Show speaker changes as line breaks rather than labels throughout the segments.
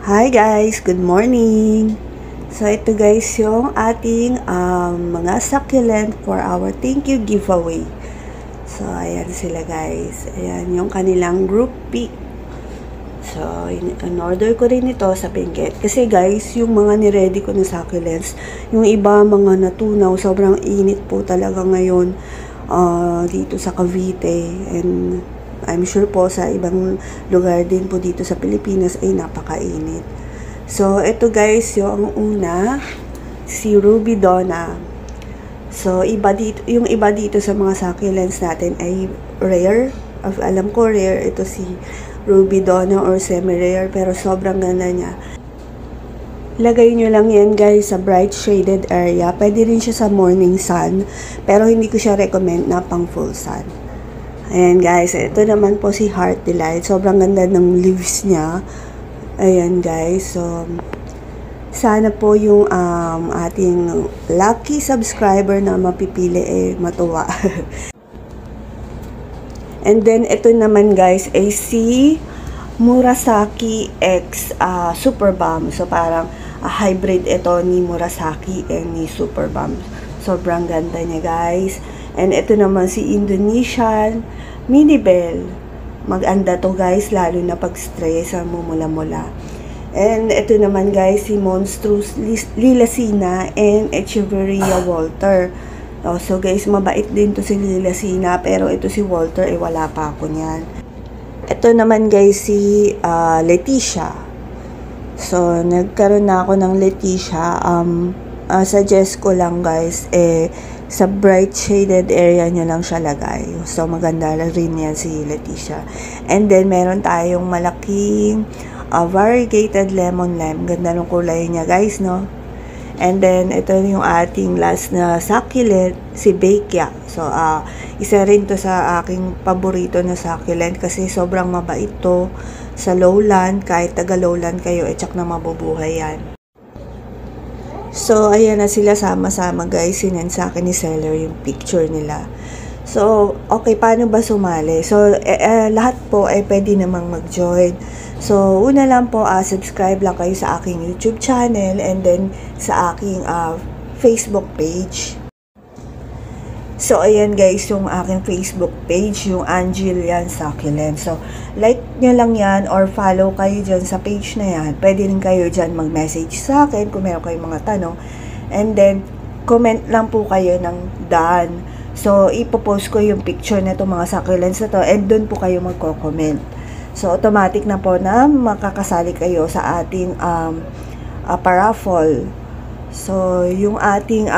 Hi guys! Good morning! So ito guys yung ating mga succulent for our thank you giveaway. So ayan sila guys. Ayan yung kanilang group pick. So in-order ko rin ito sa Benguet. Kasi guys yung mga niready ko na succulents, yung iba mga natunaw, sobrang init po talaga ngayon dito sa Cavite. And I'm sure po sa ibang lugar din po dito sa Pilipinas ay napakainit. So, ito guys, yung una, si Ruby Donna. So, yung iba dito sa mga succulents natin ay rare. Alam ko rare ito si Ruby Donna or semi-rare, pero sobrang ganda niya. Lagay nyo lang yan guys sa bright shaded area. Pwede rin siya sa morning sun, pero hindi ko siya recommend na pang full sun. Ayan guys, ito naman po si Heart Delight. Sobrang ganda ng leaves niya. Ayan guys, so sana po yung ating lucky subscriber na mapipili matuwa. And then ito naman guys ay si Murasaki X Super Balm. So parang hybrid ito ni Murasaki and ni Super Balm. Sobrang ganda niya guys. And ito naman si Indonesian Mini Bell. Maganda to guys, lalo na pag stress, mumula-mula. And ito naman guys, si Monstrous Lilacina and Echeverria Walter. So guys, mabait din to si Lilacina, pero ito si Walter, wala pa ako niyan. Ito naman guys, si Leticia. So, nagkaroon na ako ng Leticia. Suggest ko lang guys, sa bright shaded area nyo lang siya lagay. So, maganda rin yan si Leticia. And then, meron tayong malaking variegated lemon lime. Ganda ng kulay niya, guys, no? And then, ito yung ating last na succulent, si Baekya. So, isa rin to sa aking paborito na succulent kasi sobrang mabait to sa lowland. Kahit taga lowland kayo, tsak na mabubuhay yan. So, ayan na sila sama-sama guys. Sinend sa akin ni seller yung picture nila. So, okay, paano ba sumali? So, lahat po ay pwede namang mag-join. So, una lang po, subscribe lang kayo sa aking YouTube channel and then sa aking Facebook page. So, ayan guys, yung aking Facebook page, yung Angelian Succulent. So, like nyo lang yan or follow kayo dyan sa page na yan. Pwede rin kayo dyan mag-message sa akin kung meron kayong mga tanong. And then, comment lang po kayo ng done. So, ipopost ko yung picture na itong mga succulents na to and doon po kayo magko-comment. So, automatic na po na makakasali kayo sa ating paraffle. So, yung ating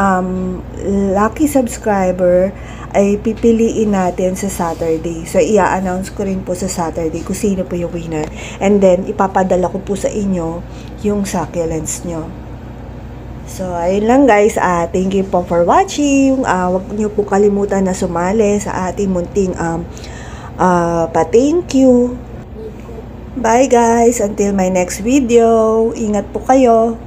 lucky subscriber ay pipiliin natin sa Saturday. So, i-announce ko rin po sa Saturday kung sino po yung winner. And then, ipapadala ko po sa inyo yung succulents nyo. So, ayun lang guys. Thank you po for watching. Huwag nyo po kalimutan na sumali sa ating munting pa-thank you. Bye guys. Until my next video. Ingat po kayo.